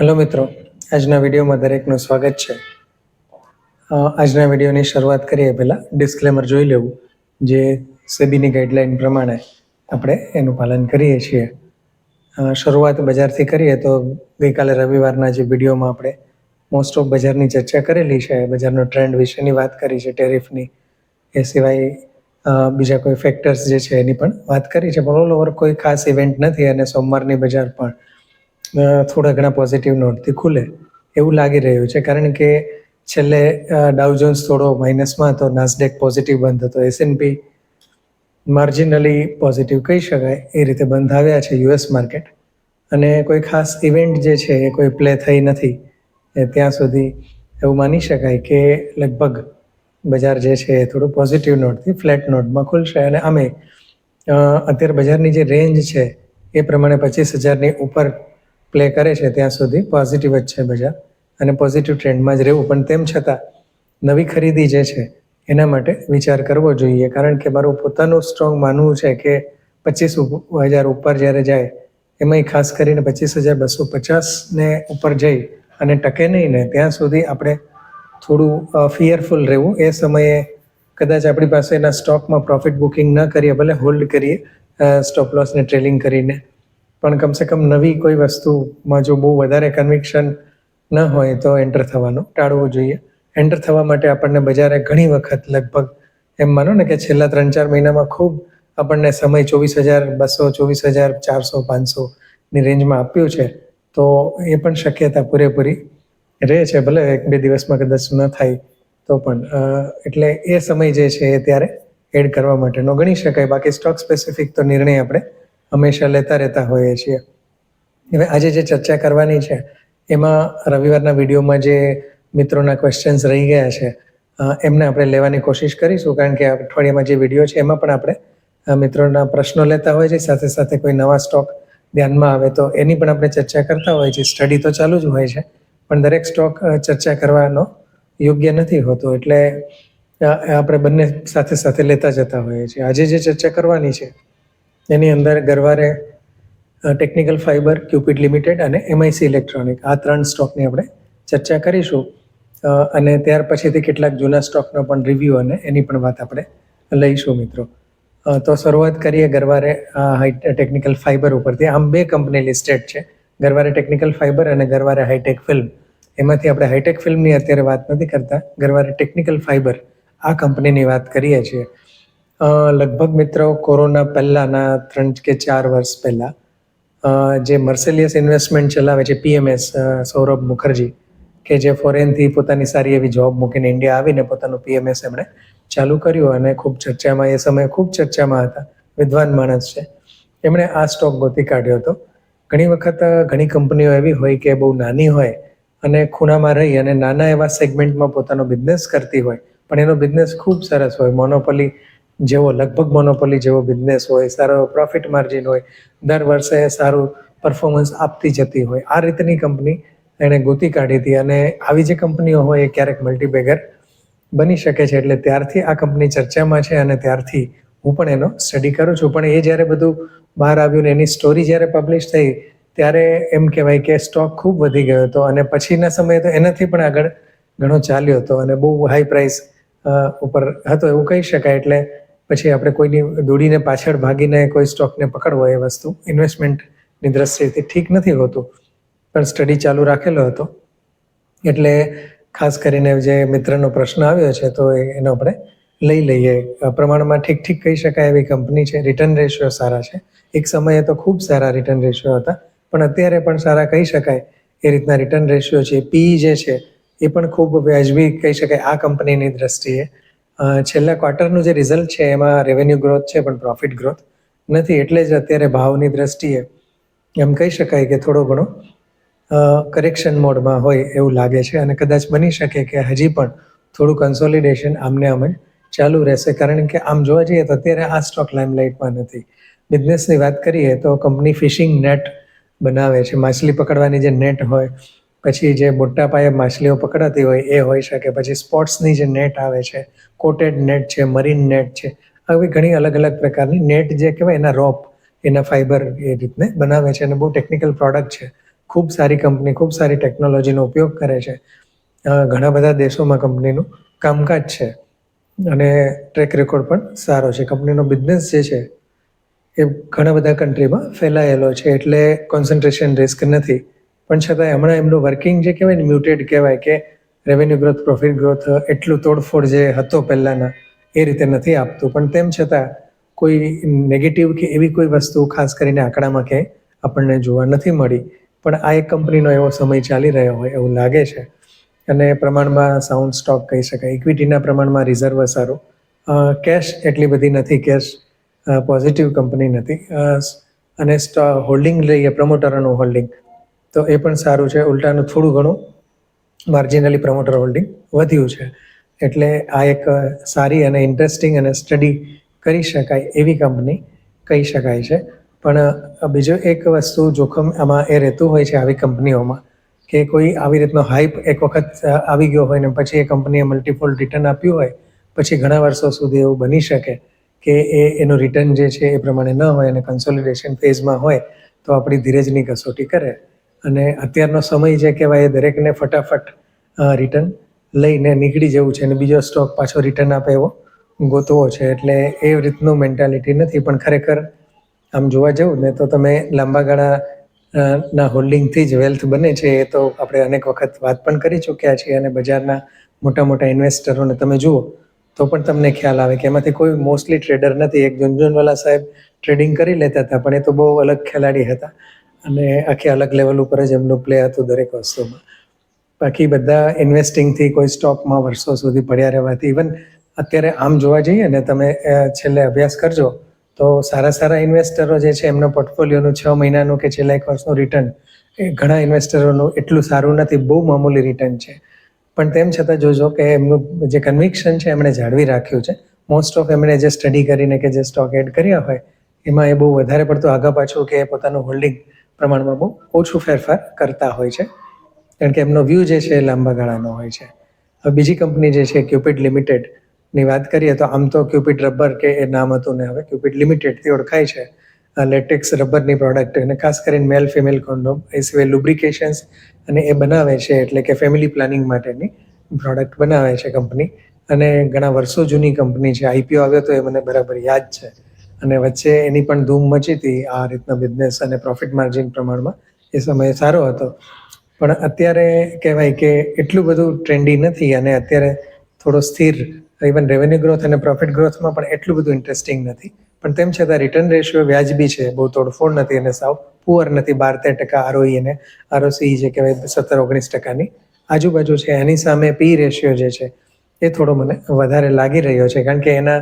Hello મિત્રો, આજના વિડીયોમાં દરેકનું સ્વાગત છે. આજના વિડીયોની શરૂઆત કરીએ પહેલાં ડિસ્ક્લેમર જોઈ લેવું, જે સેબીની ગાઈડલાઇન પ્રમાણે આપણે એનું પાલન કરીએ છીએ. શરૂઆત બજારથી કરીએ તો ગઈકાલે રવિવારના જે વિડીયોમાં આપણે મોસ્ટ ઓફ બજારની ચર્ચા કરેલી છે, બજારનો ટ્રેન્ડ વિશેની વાત કરી છે, ટેરિફની, એ સિવાય બીજા કોઈ ફેક્ટર્સ જે છે એની પણ વાત કરી છે. પણ ઓલ ઓવર કોઈ ખાસ ઇવેન્ટ નથી અને સોમવારની બજાર પણ થોડા ઘણા પોઝિટિવ નોટથી ખુલે એવું લાગી રહ્યું છે, કારણ કે છેલ્લે ડાઉ જોન્સ થોડો માઇનસમાં હતો, નાસ્ડેક પોઝિટિવ બંધ હતો, S&P માર્જિનલી પોઝિટિવ કહી શકાય એ રીતે બંધ આવ્યા છે યુએસ માર્કેટ. અને કોઈ ખાસ ઇવેન્ટ જે છે એ કોઈ પ્લે થઈ નથી ત્યાં સુધી એવું માની શકાય કે લગભગ બજાર જે છે એ થોડું પોઝિટિવ નોટથી ફ્લેટ નોટમાં ખુલશે. અને આમે અત્યારે બજારની જે રેન્જ છે એ પ્રમાણે 25,000ની ઉપર પ્લે કરે છે ત્યાં સુધી પોઝિટિવ જ છે બજાર અને પોઝિટિવ ટ્રેન્ડમાં જ રહેવું. પણ તેમ છતાં નવી ખરીદી જે છે એના માટે વિચાર કરવો જોઈએ, કારણ કે મારું પોતાનું સ્ટ્રોંગ માનવું છે કે 25,000 ઉપર જ્યારે જાય, એમાંય ખાસ કરીને 25,250ને ઉપર જઈ અને ટકે નહીં ને ત્યાં સુધી આપણે થોડું ફિયરફુલ રહેવું. એ સમયે કદાચ આપણી પાસે એના સ્ટોકમાં પ્રોફિટ બુકિંગ ન કરીએ, ભલે હોલ્ડ કરીએ સ્ટોપ લોસને ટ્રેલિંગ કરીને, પણ કમસે કમ નવી કોઈ વસ્તુમાં જો બહુ વધારે કન્વિક્શન ન હોય તો એન્ટર થવાનું ટાળવું જોઈએ. એન્ટર થવા માટે આપણને બજારે ઘણી વખત લગભગ એમ માનો ને કે છેલ્લા 3-4 મહિનામાં ખૂબ આપણને સમય 24,200, 24,400, 500ની રેન્જમાં આપ્યું છે, તો એ પણ શક્યતા પૂરેપૂરી રહે છે, ભલે 1-2 દિવસમાં કદાચ ન થાય તો પણ. એટલે એ સમય જે છે એ ત્યારે એડ કરવા માટેનો ગણી શકાય. બાકી સ્ટોક સ્પેસિફિક તો નિર્ણય આપણે હંમેશા લેતા રહેતા હોઈએ છીએ. હવે આજે જે ચર્ચા કરવાની છે એમાં રવિવારના વિડીયોમાં જે મિત્રોના ક્વેશ્ચન્સ રહી ગયા છે એમને આપણે લેવાની કોશિશ કરીશું, કારણ કે અઠવાડિયામાં જે વિડીયો છે એમાં પણ આપણે મિત્રોના પ્રશ્નો લેતા હોય છે, સાથે સાથે કોઈ નવા સ્ટોક ધ્યાનમાં આવે તો એની પણ આપણે ચર્ચા કરતા હોય છે. સ્ટડી તો ચાલુ જ હોય છે, પણ દરેક સ્ટોક ચર્ચા કરવાનો યોગ્ય નથી હોતો, એટલે આપણે બંને સાથે સાથે લેતા જતા હોઈએ છીએ. આજે જે ચર્ચા કરવાની છે એની અંદર ગરવારે ટેકનિકલ ફાઇબર, ક્યુપિડ લિમિટેડ અને MIC ઇલેક્ટ્રોનિક, આ 3 સ્ટોકની આપણે ચર્ચા કરીશું. અને ત્યાર પછીથી કેટલાક જૂના સ્ટોકનો પણ રિવ્યૂ અને એની પણ વાત આપણે લઈશું મિત્રો. તો શરૂઆત કરીએ ગરવારે ટેકનિકલ ફાઇબર ઉપરથી. આમ 2 કંપની લિસ્ટેડ છે, ગરવારે ટેકનિકલ ફાઇબર અને ગરવારે હાઈટેક ફિલ્મ. એમાંથી આપણે હાઈટેક ફિલ્મની અત્યારે વાત નથી કરતા, ગરવારે ટેકનિકલ ફાઇબર આ કંપનીની વાત કરીએ છીએ. લગભગ મિત્રો કોરોના પહેલાંના 3 કે 4 વર્ષ પહેલાં જે મર્સેલિયસ ઇન્વેસ્ટમેન્ટ ચલાવે છે PMS, સૌરભ મુખર્જી, કે જે ફોરેનથી પોતાની સારી એવી જોબ મૂકીને ઇન્ડિયા આવીને પોતાનું PMS એમણે ચાલુ કર્યું અને ખૂબ ચર્ચામાં, એ સમયે ખૂબ ચર્ચામાં હતા, વિદ્વાન માણસ છે. એમણે આ સ્ટોક ગોતી કાઢ્યો હતો. ઘણી વખત ઘણી કંપનીઓ એવી હોય કે બહુ નાની હોય અને ખૂણામાં રહી અને નાના એવા સેગમેન્ટમાં પોતાનો બિઝનેસ કરતી હોય, પણ એનો બિઝનેસ ખૂબ સરસ હોય, મોનોપોલી જેવો, લગભગ મોનોપોલી જેવો બિઝનેસ હોય, સારો પ્રોફિટ માર્જિન હોય, દર વર્ષે સારું પરફોર્મન્સ આપતી જતી હોય. આ રીતની કંપની એણે ગોતી કાઢી હતી. અને આવી જે કંપનીઓ હોય એ ક્યારેક મલ્ટીબેગર બની શકે છે, એટલે ત્યારથી આ કંપની ચર્ચામાં છે અને ત્યારથી હું પણ એનો સ્ટડી કરું છું. પણ એ જ્યારે બધું બહાર આવ્યું ને એની સ્ટોરી જ્યારે પબ્લિશ થઈ ત્યારે એમ કહેવાય કે સ્ટોક ખૂબ વધી ગયો હતો અને પછીના સમયે તો એનાથી પણ આગળ ઘણો ચાલ્યો હતો અને બહુ હાઈ પ્રાઇસ ઉપર હતો એવું કહી શકાય. એટલે પછી આપણે કોઈની દોડીને પાછળ ભાગીને કોઈ સ્ટોકને પકડવો એ વસ્તુ ઇન્વેસ્ટમેન્ટની દ્રષ્ટિએથી ઠીક નથી હોતું. પણ સ્ટડી ચાલુ રાખેલો હતો, એટલે ખાસ કરીને જે મિત્રનો પ્રશ્ન આવ્યો છે તો એનો આપણે લઈ લઈએ. પ્રમાણમાં ઠીક કહી શકાય એવી કંપની છે. રિટર્ન રેશિયો સારા છે. એક સમયે તો ખૂબ સારા રિટર્ન રેશિયો હતા, પણ અત્યારે પણ સારા કહી શકાય એ રીતના રિટર્ન રેશિયો છે. PE જે છે એ પણ ખૂબ વ્યાજબી કહી શકાય આ કંપનીની દ્રષ્ટિએ. છેલ્લા ક્વાર્ટરનું જે રિઝલ્ટ છે એમાં રેવન્યુ ગ્રોથ છે પણ પ્રોફિટ ગ્રોથ નથી, એટલે જ અત્યારે ભાવની દ્રષ્ટિએ એમ કહી શકાય કે થોડો ઘણો કરેક્શન મોડમાં હોય એવું લાગે છે. અને કદાચ બની શકે કે હજી પણ થોડું કન્સોલિડેશન આમને આમ જ ચાલુ રહેશે, કારણ કે આમ જોવા જઈએ તો અત્યારે આ સ્ટોક લાઇમલાઇટમાં નથી. બિઝનેસની વાત કરીએ તો કંપની ફિશિંગ નેટ બનાવે છે, માછલી પકડવાની જે નેટ હોય, પછી જે મોટા પાયે માછલીઓ પકડાતી હોય એ હોઈ શકે, પછી સ્પોર્ટ્સની જે નેટ આવે છે, કોટેડ નેટ છે, મરીન નેટ છે, આવી ઘણી અલગ અલગ પ્રકારની નેટ જે કહેવાય એના રોપ, એના ફાઈબર એ રીતને બનાવે છે અને બહુ ટેકનિકલ પ્રોડક્ટ છે. ખૂબ સારી કંપની, ખૂબ સારી ટેકનોલોજીનો ઉપયોગ કરે છે. ઘણા બધા દેશોમાં કંપનીનું કામકાજ છે અને ટ્રેક રેકોર્ડ પણ સારો છે. કંપનીનો બિઝનેસ જે છે એ ઘણા બધા કન્ટ્રીમાં ફેલાયેલો છે, એટલે કોન્સન્ટ્રેશન રિસ્ક નથી. પણ છતાંય હમણાં એમનું વર્કિંગ જે કહેવાય ને મ્યુટેડ કહેવાય, કે રેવન્યુ ગ્રોથ, પ્રોફિટ ગ્રોથ એટલું તોડફોડ જે હતો પહેલાંના એ રીતે નથી આપતું. પણ તેમ છતાં કોઈ નેગેટિવ કે એવી કોઈ વસ્તુ ખાસ કરીને આંકડામાં ક્યાંય આપણને જોવા નથી મળી. પણ આ એક કંપનીનો એવો સમય ચાલી રહ્યો હોય એવું લાગે છે. અને પ્રમાણમાં સાઉન્ડ સ્ટોક કહી શકાય. ઇક્વિટીના પ્રમાણમાં રિઝર્વ સારું, કેશ એટલી બધી નથી, કેશ પોઝિટિવ કંપની નથી. અને હોલ્ડિંગ લઈએ, પ્રમોટરોનું હોલ્ડિંગ, તો એ પણ સારું છે. ઉલટાનું થોડું ઘણું માર્જિનલી પ્રમોટર હોલ્ડિંગ વધ્યું છે. એટલે આ એક સારી અને ઇન્ટરેસ્ટિંગ અને સ્ટડી કરી શકાય એવી કંપની કહી શકાય છે. પણ બીજો એક વસ્તુ જોખમ આમાં એ રહેતું હોય છે આવી કંપનીઓમાં, કે કોઈ આવી રીતનો હાઈપ એક વખત આવી ગયો હોય ને પછી એ કંપનીએ મલ્ટીફોલ્ડ રિટર્ન આપ્યું હોય, પછી ઘણા વર્ષો સુધી એવું બની શકે કે એનું રિટર્ન જે છે એ પ્રમાણે ન હોય અને કન્સોલિડેશન ફેઝમાં હોય તો આપણી ધીરજની કસોટી કરે. અને અત્યારનો સમય જે કહેવાય એ દરેકને ફટાફટ રિટર્ન લઈને નીકળી જવું છે અને બીજો સ્ટોક પાછો રિટર્ન આપે એવો ગોતવો છે. એટલે એ રીતનું મેન્ટાલિટી નથી. પણ ખરેખર આમ જોવા જવું ને તો તમે લાંબા ગાળાના હોલ્ડિંગથી જ વેલ્થ બને છે એ તો આપણે અનેક વખત વાત પણ કરી ચૂક્યા છીએ. અને બજારના મોટા મોટા ઇન્વેસ્ટરોને તમે જુઓ તો પણ તમને ખ્યાલ આવે કે એમાંથી કોઈ મોસ્ટલી ટ્રેડર નથી. એક ઝુનઝુનવાલા સાહેબ ટ્રેડિંગ કરી લેતા હતા, પણ એ તો બહુ અલગ ખેલાડી હતા અને આખી અલગ લેવલ ઉપર જ એમનું પ્લે હતું દરેક વસ્તુમાં. બાકી બધા ઇન્વેસ્ટિંગથી, કોઈ સ્ટોકમાં વર્ષો સુધી પડ્યા રહેવાથી, ઇવન અત્યારે આમ જોવા જઈએ ને તમે છેલ્લે અભ્યાસ કરજો તો સારા ઇન્વેસ્ટરો જે છે એમના પોર્ટફોલિયોનું 6 મહિનાનું કે છેલ્લા 1 વર્ષનું રિટર્ન એ ઘણા ઇન્વેસ્ટરોનું એટલું સારું નથી, બહુ મામૂલી રિટર્ન છે. પણ તેમ છતાં જોજો કે એમનું જે કન્વિક્શન છે એમણે જાળવી રાખ્યું છે. મોસ્ટ ઓફ એમણે જે સ્ટડી કરીને કે જે સ્ટોક એડ કર્યા હોય એમાં એ બહુ વધારે પડતું આગા પાછું કે પોતાનું હોલ્ડિંગ પ્રમાણમાં બહુ ઓછું ફેરફાર કરતા હોય છે, કારણ કે એમનો વ્યૂ જે છે એ લાંબા ગાળાનો હોય છે. હવે બીજી કંપની જે છે ક્યુપિડ લિમિટેડની વાત કરીએ તો આમ તો ક્યુપિડ રબર કે એ નામ હતું ને હવે ક્યુપિડ લિમિટેડથી ઓળખાય છે. લેટેક્સ રબરની પ્રોડક્ટ અને ખાસ કરીને મેલ ફિમેલ કોન્ડોમ, એ સિવાય લુબ્રિકેશન્સ અને એ બનાવે છે, એટલે કે ફેમિલી પ્લાનિંગ માટેની પ્રોડક્ટ બનાવે છે કંપની. અને ઘણા વર્ષો જૂની કંપની છે. આઈપીઓ આવ્યો તો એ મને બરાબર યાદ છે. અને વચ્ચે એની પણ ધૂમ મચી હતી આ રીતના બિઝનેસ અને પ્રોફિટ માર્જિન પ્રમાણમાં એ સમયે સારો હતો. પણ અત્યારે કહેવાય કે એટલું બધું ટ્રેન્ડી નથી અને અત્યારે થોડો સ્થિર, ઇવન રેવન્યુ ગ્રોથ અને પ્રોફિટ ગ્રોથમાં પણ એટલું બધું ઇન્ટરેસ્ટિંગ નથી. પણ તેમ છતાં રિટર્ન રેશિયો વ્યાજબી છે, બહુ તોડફોડ નથી અને સાવ પુઅર નથી. 12-13% આરઓઈ અને આરઓસી જે કહેવાય 17-19% આજુબાજુ છે. એની સામે પી રેશિયો જે છે એ થોડો મને વધારે લાગી રહ્યો છે, કારણ કે એના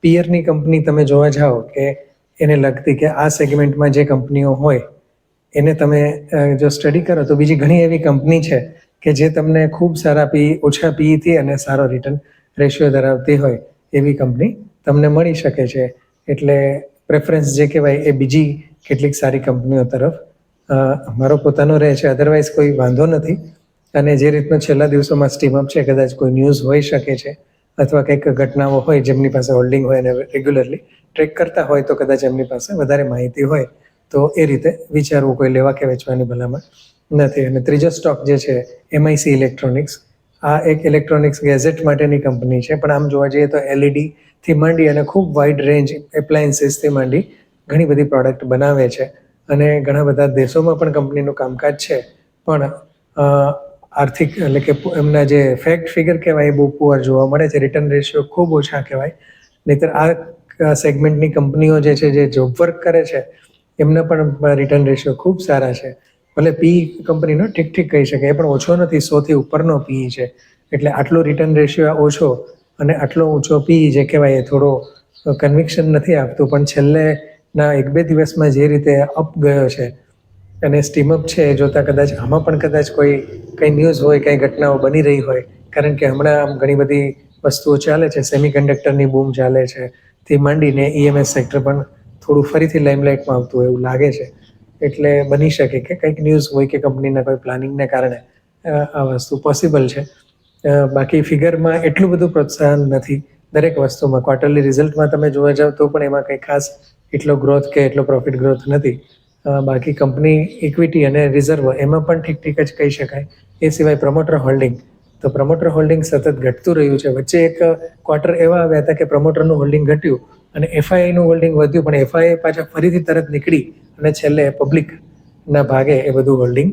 પિયરની કંપની તમે જોવા જાઓ કે એને લગતી કે આ સેગમેન્ટમાં જે કંપનીઓ હોય એને તમે જો સ્ટડી કરો તો બીજી ઘણી એવી કંપની છે કે જે તમને ખૂબ સારા પી, ઓછા પીથી અને સારો રિટર્ન રેશિયો ધરાવતી હોય એવી કંપની તમને મળી શકે છે. એટલે પ્રેફરન્સ જે કહેવાય એ બીજી કેટલીક સારી કંપનીઓ તરફ મારો પોતાનો રહે છે. અધરવાઇઝ કોઈ વાંધો નથી. અને જે રીતનો છેલ્લા દિવસોમાં સ્ટીમઅપ છે, કદાચ કોઈ ન્યૂઝ હોઈ શકે છે અથવા કંઈક ઘટનાઓ હોય જેમની પાસે હોલ્ડિંગ હોય અને રેગ્યુલરલી ટ્રેક કરતા હોય તો કદાચ એમની પાસે વધારે માહિતી હોય તો એ રીતે વિચારવું, કોઈ લેવા કે વેચવાની ભલામણ નથી. અને ત્રીજો સ્ટોક જે છે એમઆઈસી ઇલેક્ટ્રોનિક્સ, આ એક ઇલેક્ટ્રોનિક્સ ગેઝેટ માટેની કંપની છે. પણ આમ જોવા જઈએ તો એલઈડીથી માંડી અને ખૂબ વાઇડ રેન્જ એપ્લાયન્સીસથી માંડી ઘણી બધી પ્રોડક્ટ બનાવે છે. અને ઘણા બધા દેશોમાં પણ કંપનીનું કામકાજ છે. પણ આર્થિક એટલે કે એમના જે ફેક્ટ ફિગર કહેવાય એ બહુ પુઅર જોવા મળે છે. રિટર્ન રેશિયો ખૂબ ઓછા કહેવાય. નહીંતર આ સેગમેન્ટની કંપનીઓ જે છે, જે જોબ વર્ક કરે છે, એમના પણ રિટર્ન રેશિયો ખૂબ સારા છે. ભલે પી કંપનીનો ઠીક કહી શકાય, એ પણ ઓછો નથી, 100થી ઉપરનો પી છે. એટલે આટલો રિટર્ન રેશિયો ઓછો અને આટલો ઊંચો પી જે કહેવાય એ થોડો કન્વિક્શન નથી આપતું. પણ છેલ્લેના 1-2 દિવસમાં જે રીતે અપ ગયો છે અને સ્ટીમઅપ છે એ જોતાં કદાચ આમાં પણ કદાચ કંઈ ન્યૂઝ હોય, કંઈ ઘટનાઓ બની રહી હોય, કારણ કે હમણાં આમ ઘણી બધી વસ્તુઓ ચાલે છે. સેમિકન્ડક્ટરની બૂમ ચાલે છે થી માંડીને ઈએમએસ સેક્ટર પણ થોડું ફરીથી લાઇમલાઇટમાં આવતું હોય એવું લાગે છે. એટલે બની શકે કે કંઈક ન્યૂઝ હોય કે કંપનીના કોઈ પ્લાનિંગને કારણે આ વસ્તુ પોસિબલ છે. બાકી ફિગરમાં એટલું બધું પ્રોત્સાહન નથી દરેક વસ્તુમાં. ક્વાર્ટરલી રિઝલ્ટમાં તમે જોવા જાવ તો પણ એમાં કંઈ ખાસ એટલો ગ્રોથ કે એટલો પ્રોફિટ ગ્રોથ નથી. બાકી કંપની ઇક્વિટી અને રિઝર્વ એમાં પણ ઠીક જ કહી શકાય. એ સિવાય પ્રમોટર હોલ્ડિંગ, તો પ્રમોટર હોલ્ડિંગ સતત ઘટતું રહ્યું છે. વચ્ચે એક ક્વાર્ટર એવા આવ્યા હતા કે પ્રમોટરનું હોલ્ડિંગ ઘટ્યું અને એફઆઈઆઈનું હોલ્ડિંગ વધ્યું, પણ એફઆઈઆઈ પાછા ફરીથી તરત નીકળી અને છેલ્લે પબ્લિકના ભાગે એ બધું હોલ્ડિંગ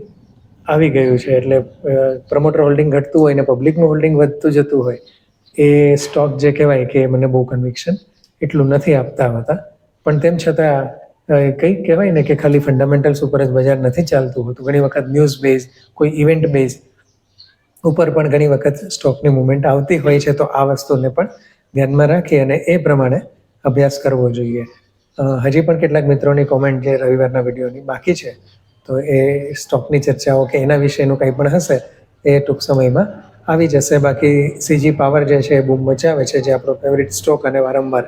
આવી ગયું છે. એટલે પ્રમોટર હોલ્ડિંગ ઘટતું હોય ને પબ્લિકનું હોલ્ડિંગ વધતું જતું હોય, એ સ્ટોક જે કહેવાય કે મને બહુ કન્વિક્શન એટલું નથી આપતા હોતા. પણ તેમ છતાં કંઈક કહેવાય ને કે ખાલી ફંડામેન્ટલ્સ ઉપર જ બજાર નથી ચાલતું હોતું. ઘણી વખત ન્યૂઝ બેઝ, કોઈ ઇવેન્ટ બેઝ ઉપર પણ ઘણી વખત સ્ટોકની મુવમેન્ટ આવતી હોય છે. તો આ વસ્તુને પણ ધ્યાનમાં રાખી અને એ પ્રમાણે અભ્યાસ કરવો જોઈએ. હજી પણ કેટલાક મિત્રોની કોમેન્ટ જે રવિવારના વિડીયોની બાકી છે, તો એ સ્ટોકની ચર્ચાઓ કે એના વિશેનું કંઈ પણ હશે એ ટૂંક સમયમાં આવી જશે. બાકી સીજી પાવર જે છે એ બૂમ મચાવે છે, જે આપણો ફેવરિટ સ્ટોક અને વારંવાર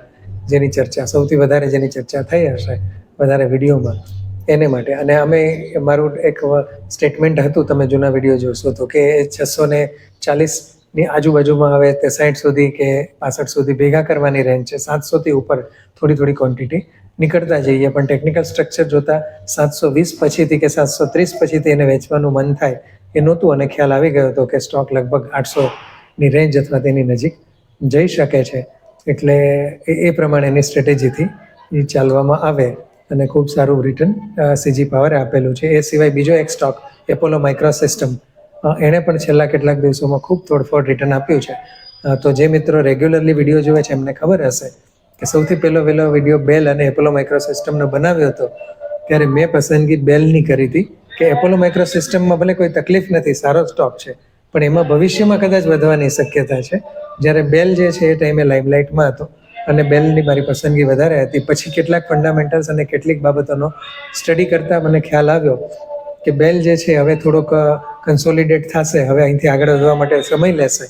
જેની ચર્ચા સૌથી વધારે જેની ચર્ચા થઈ હશે વધારે વિડીયોમાં, એને માટે. અને અમે મારું એક સ્ટેટમેન્ટ હતું, તમે જૂના વિડીયો જોશો તો, કે 640ની આજુબાજુમાં આવે તે 60 સુધી કે 65 સુધી ભેગા કરવાની રેન્જ છે. 700થી ઉપર થોડી ક્વોન્ટિટી નીકળતા જઈએ, પણ ટેકનિકલ સ્ટ્રક્ચર જોતા 720 પછીથી કે 730 પછીથી એને વેચવાનું મન થાય એ નહોતું, અને ખ્યાલ આવી ગયો હતો કે સ્ટોક લગભગ 800ની રેન્જ અથવા તેની નજીક જઈ શકે છે. એટલે એ પ્રમાણેની સ્ટ્રેટેજીથી એ ચાલવામાં આવે અને ખૂબ સારું રિટર્ન સીજી પાવરે આપેલું છે. એ સિવાય બીજો એક સ્ટોક એપોલો માઇક્રોસિસ્ટમ, એણે પણ છેલ્લા કેટલાક દિવસોમાં ખૂબ તોડફોડ રિટર્ન આપ્યું છે. તો જે મિત્રો રેગ્યુલરલી વિડીયો જોવે છે એમને ખબર હશે કે સૌથી પહેલો વિડીયો બેલ અને એપોલો માઇક્રોસિસ્ટમનો બનાવ્યો હતો, ત્યારે મેં પસંદગી બેલની કરી હતી કે એપોલો માઇક્રોસિસ્ટમમાં ભલે કોઈ તકલીફ નથી, સારો સ્ટોક છે, પણ એમાં ભવિષ્યમાં કદાચ વધવાની શક્યતા છે. જ્યારે બેલ જે છે એ ટાઈમે લાઇમલાઇટમાં હતો અને બેલની મારી પસંદગી વધારે હતી. પછી કેટલાક ફંડામેન્ટલ્સ અને કેટલીક બાબતોનો સ્ટડી કરતાં મને ખ્યાલ આવ્યો કે બેલ જે છે હવે થોડોક કન્સોલિડેટ થશે, હવે અહીંથી આગળ વધવા માટે સમય લેશે.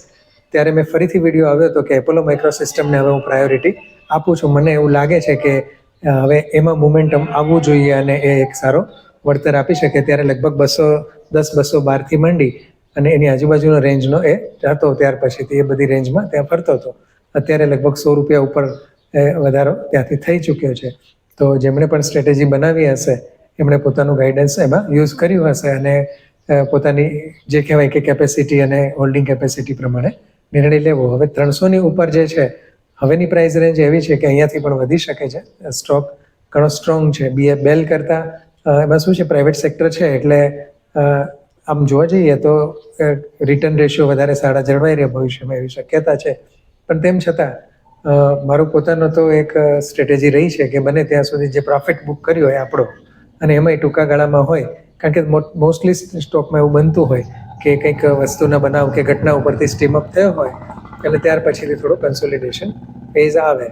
ત્યારે મેં ફરીથી વિડીયો આવ્યો હતો કે એપોલો માઇક્રોસિસ્ટમને હવે હું પ્રાયોરિટી આપું છું. મને એવું લાગે છે કે હવે એમાં મોમેન્ટમ આવવું જોઈએ અને એ એક સારો વળતર આપી શકે. ત્યારે લગભગ 210-212થી માંડી અને એની આજુબાજુનો રેન્જનો એ હતો. ત્યાર પછીથી એ બધી રેન્જમાં ત્યાં ફરતો હતો. અત્યારે લગભગ ₹100 ઉપર વધારો ત્યાંથી થઈ ચૂક્યો છે. તો જેમણે પણ સ્ટ્રેટેજી બનાવી હશે એમણે પોતાનું ગાઈડન્સ એમાં યુઝ કર્યું હશે અને પોતાની જે કહેવાય કે કેપેસિટી અને હોલ્ડિંગ કેપેસિટી પ્રમાણે નિર્ણય લેવો. હવે 300ની ઉપર જે છે હવેની પ્રાઇસ રેન્જ એવી છે કે અહીંયાથી પણ વધી શકે છે. સ્ટોક ઘણો સ્ટ્રોંગ છે. બેલ કરતાં એમાં શું છે, પ્રાઇવેટ સેક્ટર છે એટલે આમ જોવા જઈએ તો રિટર્ન રેશિયો વધારે સારા જળવાઈ રહે ભવિષ્યમાં એવી શક્યતા છે. પણ તેમ છતાં મારું પોતાનો તો એક સ્ટ્રેટેજી રહી છે કે બને ત્યાં સુધી જે પ્રોફિટ બુક કર્યો હોય આપણો, અને એમાંય ટૂંકા ગાળામાં હોય, કારણ કે મોસ્ટલી સ્ટોકમાં એવું બનતું હોય કે કંઈક વસ્તુના બનાવ કે ઘટના ઉપરથી સ્ટીમ અપ થયો હોય એટલે ત્યાર પછીથી થોડું કન્સોલિડેશન ફેઝ આવે.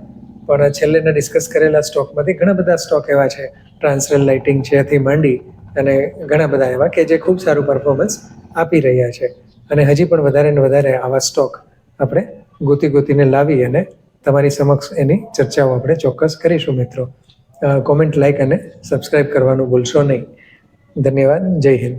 પણ છેલ્લેના ડિસ્કસ કરેલા સ્ટોકમાંથી ઘણા બધા સ્ટોક એવા છે, ટ્રાન્સરેલ લાઇટિંગ છે થી માંડી અને ઘણા બધા એવા કે જે ખૂબ સારું પરફોર્મન્સ આપી રહ્યા છે. અને હજી પણ વધારે ને વધારે આવા સ્ટોક આપણે ગોતીને લાવી અને તમારી સમક્ષ એની ચર્ચાઓ આપણે ચોક્કસ કરીશું. મિત્રો, કોમેન્ટ, લાઇક અને સબસ્ક્રાઈબ કરવાનું ભૂલશો નહીં. ધન્યવાદ. જય હિન્દ.